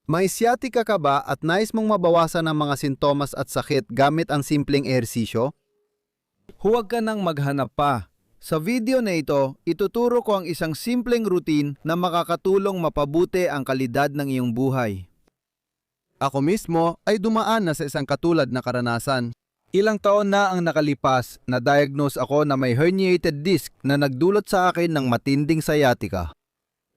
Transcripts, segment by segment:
May sciatica ka ba at nais mong mabawasan ang mga sintomas at sakit gamit ang simpleng ehersisyo? Huwag ka nang maghanap pa. Sa video na ito, ituturo ko ang isang simpleng routine na makakatulong mapabuti ang kalidad ng iyong buhay. Ako mismo ay dumaan na sa isang katulad na karanasan. Ilang taon na ang nakalipas, na-diagnose ako na may herniated disc na nagdulot sa akin ng matinding sciatica.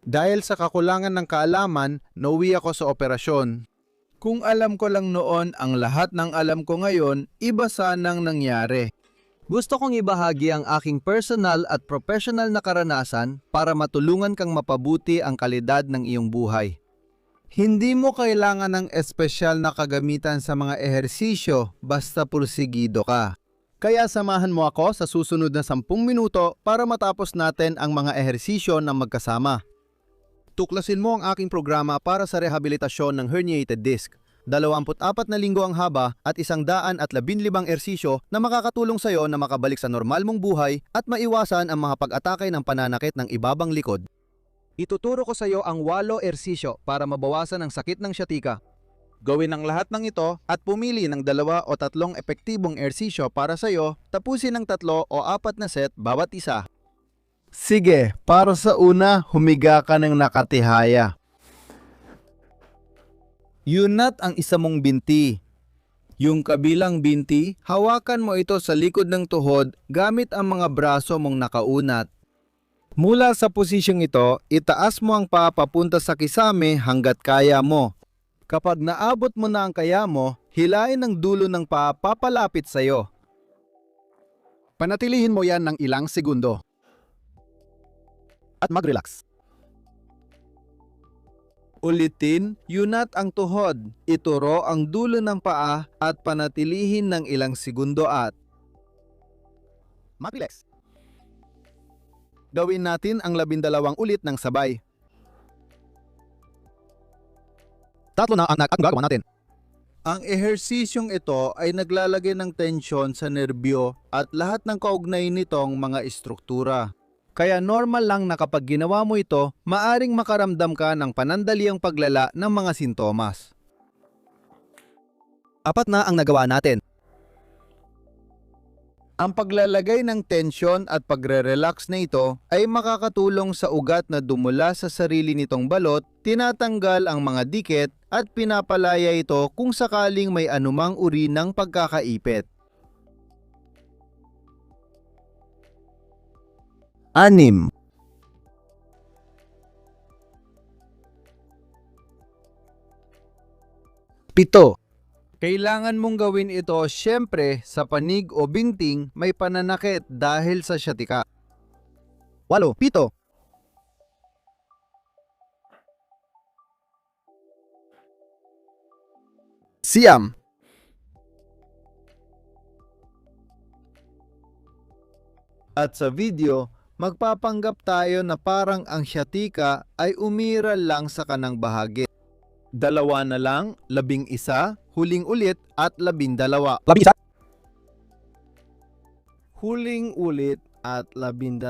Dahil sa kakulangan ng kaalaman, nauwi ako sa operasyon. Kung alam ko lang noon ang lahat ng alam ko ngayon, iba sanang nangyari. Gusto kong ibahagi ang aking personal at professional na karanasan para matulungan kang mapabuti ang kalidad ng iyong buhay. Hindi mo kailangan ng espesyal na kagamitan sa mga ehersisyo basta pursigido ka. Kaya samahan mo ako sa susunod na 10 minuto para matapos natin ang mga ehersisyo na magkasama. Tuklasin mo ang aking programa para sa rehabilitasyon ng herniated disc. 24 na linggo ang haba at 115 ehersisyo na makakatulong sa iyo na makabalik sa normal mong buhay at maiwasan ang mga pag-atake ng pananakit ng ibabang likod. Ituturo ko sa iyo ang 8 ehersisyo para mabawasan ang sakit ng sciatica. Gawin ang lahat ng ito at pumili ng 2 o 3 epektibong ehersisyo para sa iyo, tapusin ng 3 o 4 na set bawat isa. Sige, para sa una, humiga ka ng nakatihaya. Yunat ang isa mong binti. Yung kabilang binti, hawakan mo ito sa likod ng tuhod gamit ang mga braso mong nakaunat. Mula sa posisyong ito, itaas mo ang paa papunta sa kisame hanggat kaya mo. Kapag naabot mo na ang kaya mo, hilain ang dulo ng paa papalapit sa iyo. Panatilihin mo yan ng ilang segundo. At mag-relax. Ulitin, yunat ang tuhod, ituro ang dulo ng paa at panatilihin ng ilang segundo at mag-relax. Gawin natin ang 12 ulit ng sabay. 3 na ang gagawa natin. Ang ehersisyong ito ay naglalagay ng tensyon sa nerbyo at lahat ng kaugnay nitong mga estruktura. Kaya normal lang na kapag ginawa mo ito, maaring makaramdam ka ng panandaliang paglala ng mga sintomas. 4 na ang nagawa natin. Ang paglalagay ng tensyon at pagre-relax na ito ay makakatulong sa ugat na dumula sa sarili nitong balot, tinatanggal ang mga dikit at pinapalaya ito kung sakaling may anumang uri ng pagkakaipit. 6. 7. Kailangan mong gawin ito siyempre sa panig o binting may pananakit dahil sa sciatica. 8. 7. Siyam. At sa video, magpapanggap tayo na parang ang sciatica ay umiral lang sa kanang bahagi. 2 na lang, 11, huling ulit at 12. 11. Huling ulit at 12.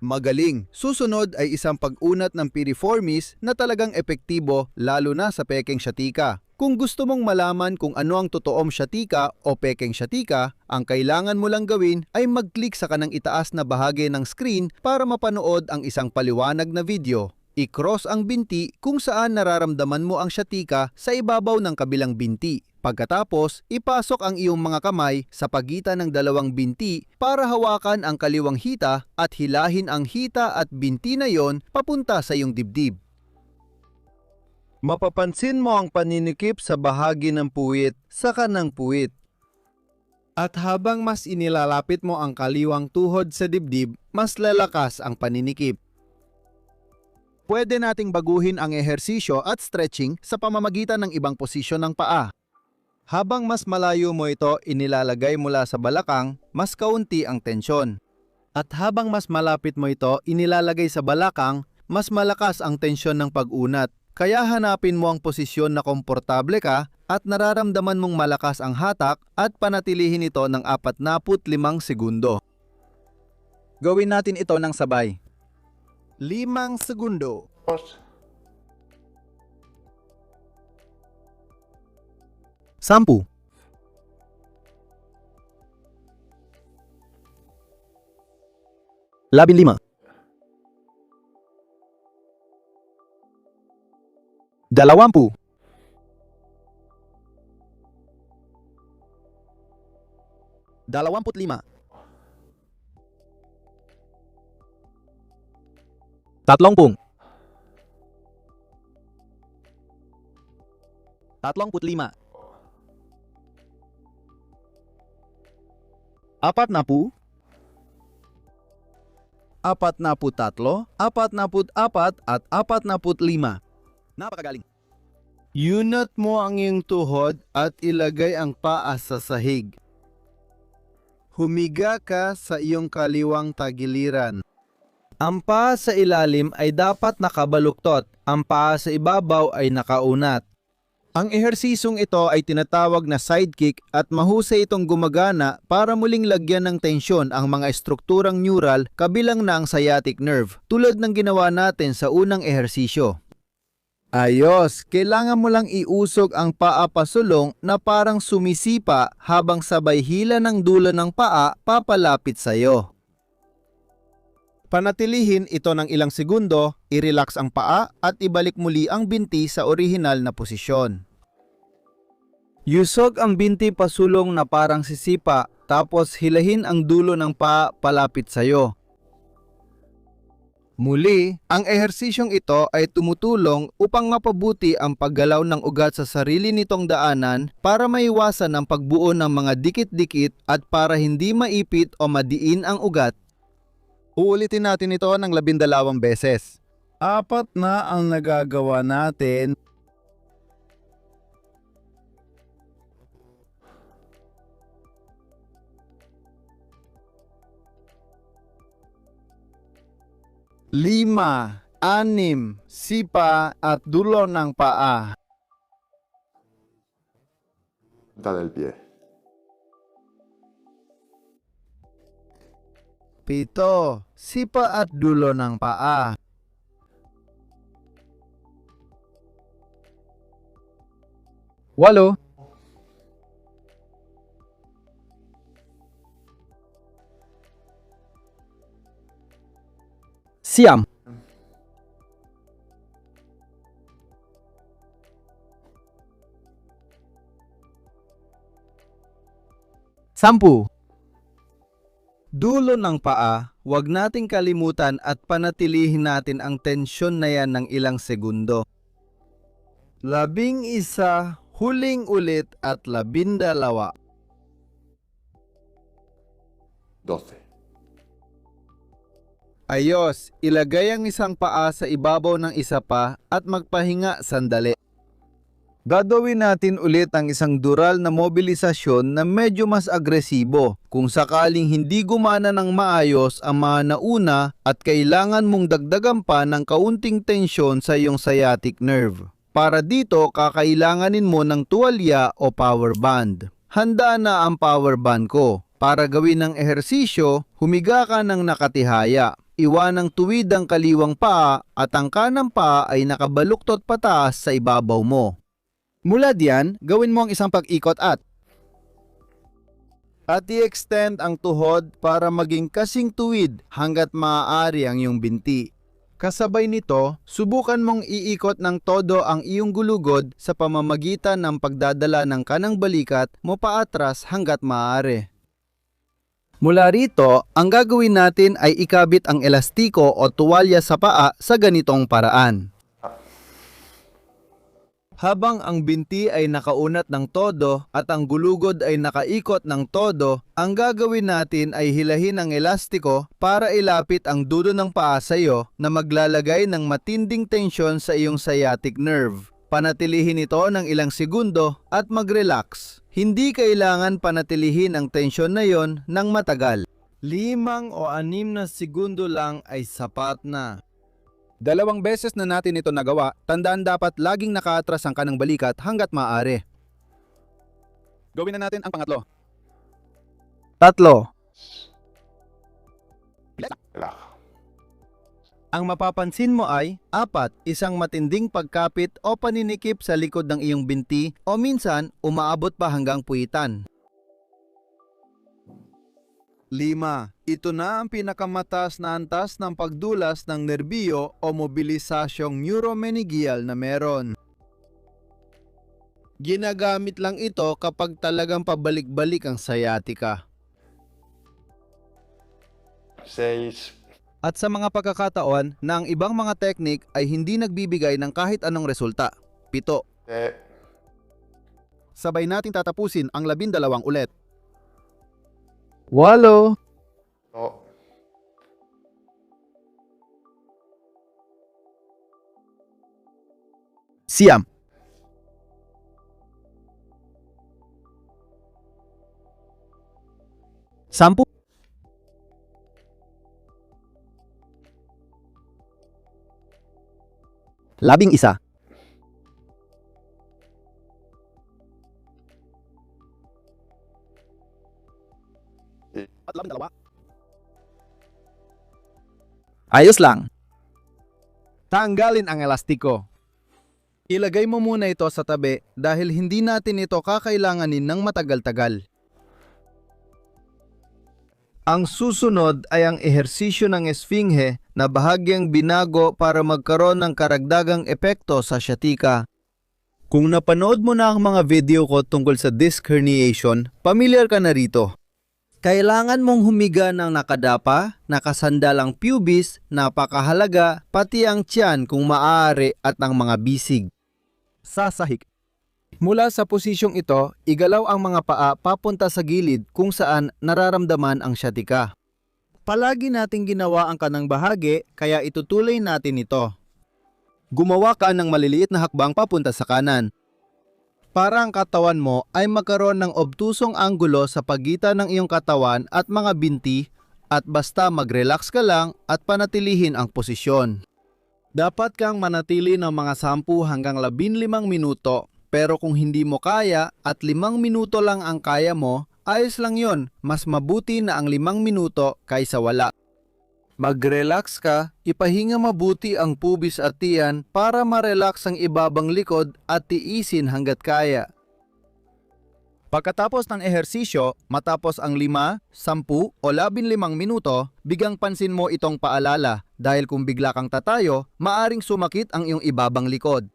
Magaling! Susunod ay isang pag-unat ng piriformis na talagang epektibo lalo na sa pekeng sciatica. Kung gusto mong malaman kung ano ang totoong sciatica o pekeng sciatica, ang kailangan mo lang gawin ay mag-click sa kanang itaas na bahagi ng screen para mapanood ang isang paliwanag na video. I-cross ang binti kung saan nararamdaman mo ang sciatica sa ibabaw ng kabilang binti. Pagkatapos, ipasok ang iyong mga kamay sa pagitan ng 2 binti para hawakan ang kaliwang hita at hilahin ang hita at binti na yon papunta sa iyong dibdib. Mapapansin mo ang paninikip sa bahagi ng puwit sa kanang puwit. At habang mas inilalapit mo ang kaliwang tuhod sa dibdib, mas lalakas ang paninikip. Pwede nating baguhin ang ehersisyo at stretching sa pamamagitan ng ibang posisyon ng paa. Habang mas malayo mo ito inilalagay mula sa balakang, mas kaunti ang tensyon. At habang mas malapit mo ito inilalagay sa balakang, mas malakas ang tensyon ng pag-unat. Kaya hanapin mo ang posisyon na komportable ka at nararamdaman mong malakas ang hatak at panatilihin ito ng 45 segundo. Gawin natin ito ng sabay. 5 segundo. Pause. 10. 15. 20. 25. 30. 35. 40. 43, 44 at 45. Napakagaling. Unat mo ang iyong tuhod at ilagay ang paa sa sahig. Humiga ka sa iyong kaliwang tagiliran. Ang paa sa ilalim ay dapat nakabaluktot, ang paa sa ibabaw ay nakaunat. Ang ehersisyong ito ay tinatawag na sidekick at mahusay itong gumagana para muling lagyan ng tensyon ang mga estrukturang neural kabilang na ang sciatic nerve, tulad ng ginawa natin sa unang ehersisyo. Ayos, kailangan mo lang iusog ang paa pasulong na parang sumisipa habang sabay hila ng dulo ng paa papalapit sa iyo. Panatilihin ito ng ilang segundo, i-relax ang paa at ibalik muli ang binti sa orihinal na posisyon. Yusog ang binti pasulong na parang sisipa, tapos hilahin ang dulo ng paa palapit sa iyo. Muli, ang ehersisyong ito ay tumutulong upang mapabuti ang paggalaw ng ugat sa sarili nitong daanan para maiwasan ang pagbuo ng mga dikit-dikit at para hindi maipit o madiin ang ugat. Uulitin natin ito ng 12 beses. 4 na ang nagagawa natin. Lima, 6, sipa at dulo ng paa. Punta del pie. 7, sipa at dulo ng paa. 8, 9, 10. Dulo ng paa, huwag nating kalimutan at panatilihin natin ang tensyon na yan ng ilang segundo. 11, huling ulit at 12. 12. Ayos, ilagay ang isang paa sa ibabaw ng isa pa at magpahinga sandali. Gagawin natin ulit ang isang dural na mobilisasyon na medyo mas agresibo kung sakaling hindi gumana ng maayos ang mga nauna at kailangan mong dagdagan pa ng kaunting tensyon sa iyong sciatic nerve. Para dito, kakailanganin mo ng tuwalya o power band. Handa na ang power band ko. Para gawin ng ehersisyo, humiga ka ng nakatihaya. Iwanang tuwid ang kaliwang paa at ang kanang paa ay nakabaluktot pataas sa ibabaw mo. Mula diyan, gawin mo ang isang pag-ikot at i-extend ang tuhod para maging kasing tuwid hanggat maaari ang iyong binti. Kasabay nito, subukan mong iikot ng todo ang iyong gulugod sa pamamagitan ng pagdadala ng kanang balikat mo paatras hanggat maaari. Mula rito, ang gagawin natin ay ikabit ang elastiko o tuwalya sa paa sa ganitong paraan. Habang ang binti ay nakaunat ng todo at ang gulugod ay nakaikot ng todo, ang gagawin natin ay hilahin ang elastiko para ilapit ang dulo ng paa sa iyo na maglalagay ng matinding tensyon sa iyong sciatic nerve. Panatilihin ito ng ilang segundo at mag-relax. Hindi kailangan panatilihin ang tensyon na yon ng matagal. 5 o 6 na segundo lang ay sapat na. 2 beses na natin ito nagawa, tandaan dapat laging nakaatras ang kanang balikat hanggat maaari. Gawin na natin ang pangatlo. 3, Relaja. Ang mapapansin mo ay 4. Isang matinding pagkapit o paninikip sa likod ng iyong binti o minsan umaabot pa hanggang puwitan. 5. Ito na ang pinakamataas na antas ng pagdulas ng nerbiyo o mobilisasyong neuromeningeal na meron. Ginagamit lang ito kapag talagang pabalik-balik ang sciatica. 6, At sa mga pagkakataon na ang ibang mga teknik ay hindi nagbibigay ng kahit anong resulta. 7. 7, Sabay nating tatapusin ang 12 ulit. 8. 8, Siyam. 10. 11. 12. Ayos lang. Tanggalin ang elastiko. Ilagay mo muna ito sa tabi dahil hindi natin ito kakailanganin ng matagal-tagal. Ang susunod ay ang ehersisyo ng esfinghe na bahagyang binago para magkaroon ng karagdagang epekto sa sciatica. Kung napanood mo na ang mga video ko tungkol sa disc herniation, pamilyar ka na rito. Kailangan mong humiga ng nakadapa, nakasandalang pubis, napakahalaga, pati ang tiyan kung maaari at ang mga bisig. Sasahik. Mula sa posisyong ito, igalaw ang mga paa papunta sa gilid kung saan nararamdaman ang sciatica. Palagi nating ginawa ang kanang bahagi kaya itutuloy natin ito. Gumawa ka ng maliliit na hakbang papunta sa kanan. Para ang katawan mo ay magkaroon ng obtusong anggulo sa pagitan ng iyong katawan at mga binti at basta mag-relax ka lang at panatilihin ang posisyon. Dapat kang manatili ng mga 10 hanggang 15 minuto pero kung hindi mo kaya at 5 minuto lang ang kaya mo, ayos lang yon. Mas mabuti na ang 5 minuto kaysa wala. Mag-relax ka, ipahinga mabuti ang pubis at tiyan para ma-relax ang ibabang likod at tiisin hanggat kaya. Pagkatapos ng ehersisyo, matapos ang 5, 10 o 15 minuto, bigang pansin mo itong paalala dahil kung bigla kang tatayo, maaring sumakit ang iyong ibabang likod.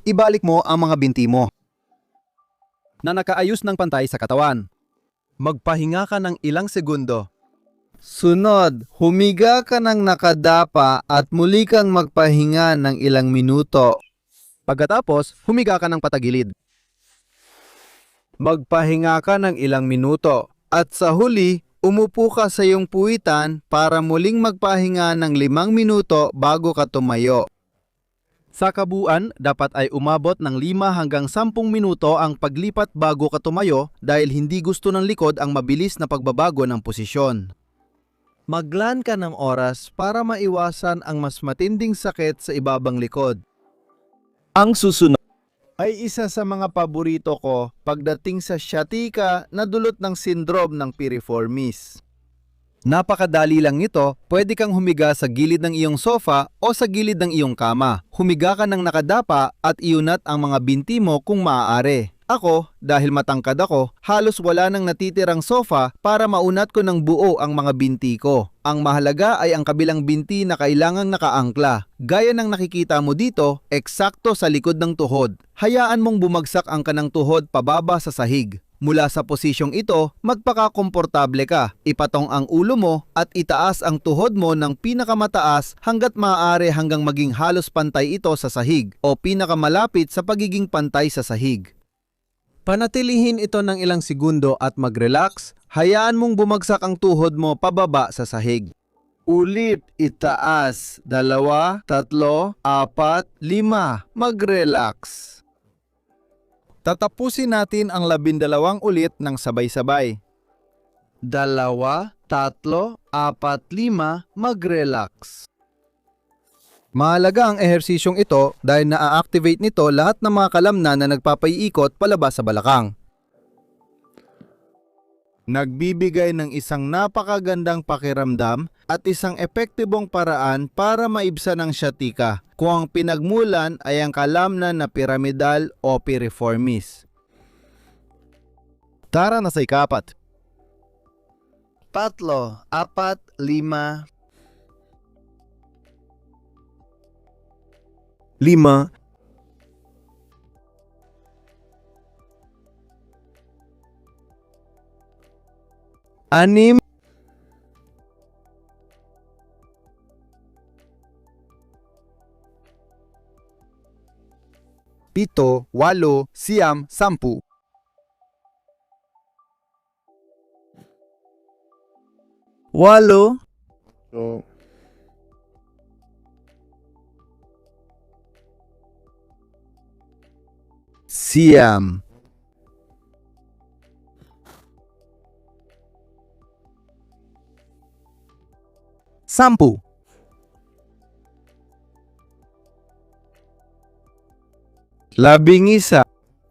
Ibalik mo ang mga binti mo na nakaayos ng pantay sa katawan. Magpahinga ka ng ilang segundo. Sunod, humiga ka ng nakadapa at muli kang magpahinga ng ilang minuto. Pagkatapos, humiga ka ng patagilid. Magpahinga ka ng ilang minuto. At sa huli, umupo ka sa iyong puwitan para muling magpahinga ng 5 minuto bago ka tumayo. Sa kabuuan, dapat ay umabot ng 5 hanggang 10 minuto ang paglipat bago ka tumayo dahil hindi gusto ng likod ang mabilis na pagbabago ng posisyon. Maglaan ka ng oras para maiwasan ang mas matinding sakit sa ibabang likod. Ang susunod ay isa sa mga paborito ko pagdating sa sciatica na dulot ng syndrome ng piriformis. Napakadali lang nito, pwede kang humiga sa gilid ng iyong sofa o sa gilid ng iyong kama. Humiga ka ng nakadapa at iunat ang mga binti mo kung maaari. Ako, dahil matangkad ako, halos wala nang natitirang sofa para maunat ko ng buo ang mga binti ko. Ang mahalaga ay ang kabilang binti na kailangang nakaangkla. Gaya ng nakikita mo dito, eksakto sa likod ng tuhod. Hayaan mong bumagsak ang kanang tuhod pababa sa sahig. Mula sa posisyong ito, magpakakomportable ka. Ipatong ang ulo mo at itaas ang tuhod mo ng pinakamataas hanggat maaari hanggang maging halos pantay ito sa sahig o pinakamalapit sa pagiging pantay sa sahig. Panatilihin ito ng ilang segundo at mag-relax. Hayaan mong bumagsak ang tuhod mo pababa sa sahig. Ulit, itaas. 2, 3, 4, 5. Mag-relax. Tatapusin natin ang 12 ulit ng sabay-sabay. 2, 3, 4, 5. Mag-relax. Mahalaga ang ehersisyong ito dahil na-activate nito lahat ng mga kalamnan na nagpapaiikot palabas sa balakang. Nagbibigay ng isang napakagandang pakiramdam at isang epektibong paraan para maibsan ang sciatica kung ang pinagmulan ay ang kalamnan na piramidal o piriformis. Tara na sa ikapat. 3, 4, 5. 5, 6, 7, 8, 9, 10. 8, so, 9.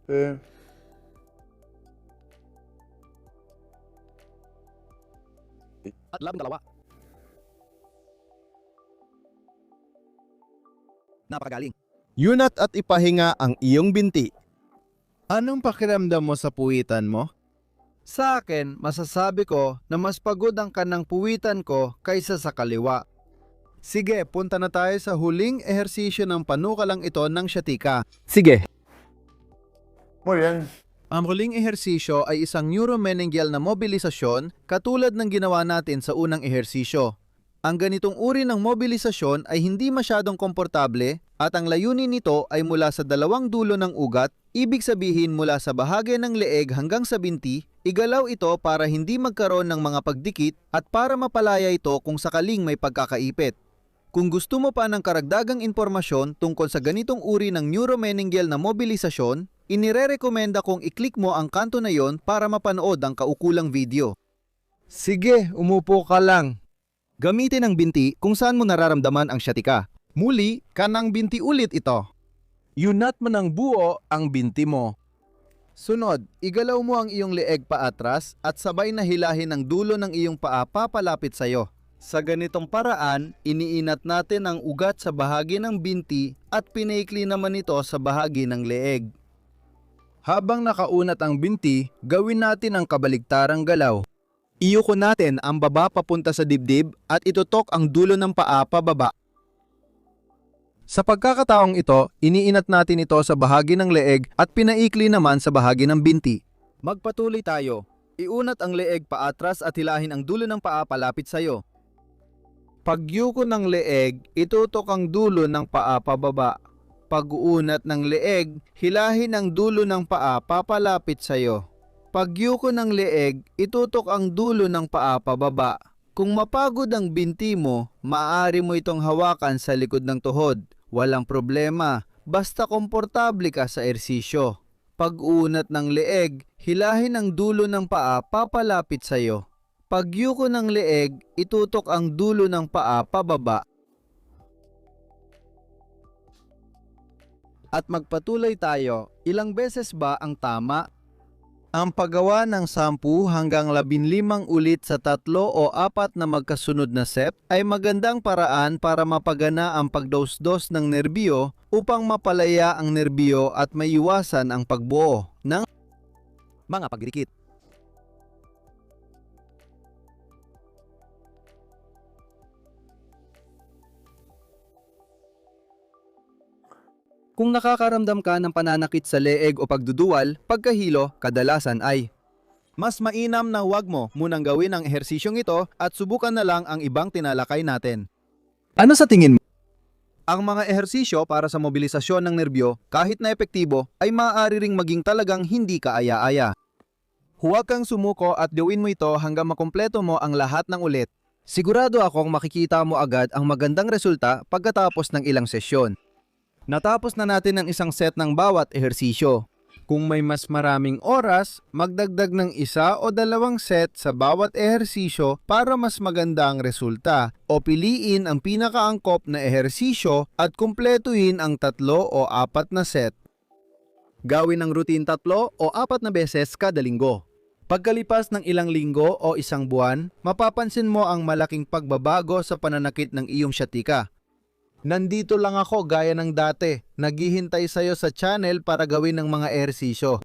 10, 11. 12. Napakagaling. Yunat at ipahinga ang iyong binti. Anong pakiramdam mo sa puwitan mo? Sa akin, masasabi ko na mas pagod ang kanang puwitan ko kaysa sa kaliwa. Sige, punta na tayo sa huling ehersisyo ng panukalang ito ng sciatica. Sige. muy bien. Ang huling ehersisyo ay isang neuromeningeal na mobilisasyon katulad ng ginawa natin sa unang ehersisyo. Ang ganitong uri ng mobilisasyon ay hindi masyadong komportable at ang layunin nito ay mula sa dalawang dulo ng ugat, ibig sabihin mula sa bahagi ng leeg hanggang sa binti, igalaw ito para hindi magkaroon ng mga pagdikit at para mapalaya ito kung sakaling may pagkakaipit. Kung gusto mo pa ng karagdagang impormasyon tungkol sa ganitong uri ng neuromeningeal na mobilisasyon, inirerekomenda kong i-click mo ang kanto na yon para mapanood ang kaukulang video. Sige, umupo ka lang. Gamitin ang binti kung saan mo nararamdaman ang sciatica. Muli, kanang binti ulit ito. Yunat mo ng buo ang binti mo. Sunod, igalaw mo ang iyong leeg paatras at sabay na hilahin ang dulo ng iyong paa papalapit sa iyo. Sa ganitong paraan, iniinat natin ang ugat sa bahagi ng binti at pinaikli naman ito sa bahagi ng leeg. Habang nakaunat ang binti, gawin natin ang kabaligtarang galaw. Iyuko natin ang baba papunta sa dibdib at itutok ang dulo ng paa pababa. Sa pagkakataong ito, iniinat natin ito sa bahagi ng leeg at pinaikli naman sa bahagi ng binti. Magpatuloy tayo. Iunat ang leeg paatras at hilahin ang dulo ng paa palapit sa iyo. Pagyuko ng leeg, itutok ang dulo ng paa pababa. Pag-uunat ng leeg, hilahin ang dulo ng paa papalapit sa iyo. Pagyuko ng leeg, itutok ang dulo ng paa pababa. Kung mapagod ang binti mo, maaari mo itong hawakan sa likod ng tuhod. Walang problema, basta komportable ka sa ehersisyo. Pag-unat ng leeg, hilahin ang dulo ng paa papalapit sa iyo. Pagyuko ng leeg, itutok ang dulo ng paa pababa. At magpatuloy tayo, ilang beses ba ang tama? Ang paggawa ng 10 hanggang 15 ulit sa 3 o 4 na magkasunod na set ay magandang paraan para mapagana ang pagdosdos ng nerbyo upang mapalaya ang nerbyo at maiwasan ang pagbuo ng mga pagdikit. Kung nakakaramdam ka ng pananakit sa leeg o pagduduwal, pagkahilo, kadalasan ay mas mainam na huwag mo munang gawin ang ehersisyong ito at subukan na lang ang ibang tinalakay natin. Ano sa tingin mo? Ang mga ehersisyo para sa mobilisasyon ng nerbyo, kahit na epektibo, ay maaari ring maging talagang hindi kaaya-aya. Huwag kang sumuko at gawin mo ito hanggang makumpleto mo ang lahat ng ulit. Sigurado akong makikita mo agad ang magandang resulta pagkatapos ng ilang sesyon. Natapos na natin ang isang set ng bawat ehersisyo. Kung may mas maraming oras, magdagdag ng 1 o 2 set sa bawat ehersisyo para mas maganda ang resulta o piliin ang pinakaangkop na ehersisyo at kumpletuhin ang 3 o 4 na set. Gawin ang routine 3 o 4 na beses kada linggo. Pagkalipas ng ilang linggo o isang buwan, mapapansin mo ang malaking pagbabago sa pananakit ng iyong syatika. Nandito lang ako gaya ng dati, naghihintay sa'yo sa channel para gawin ng mga ehersisyo.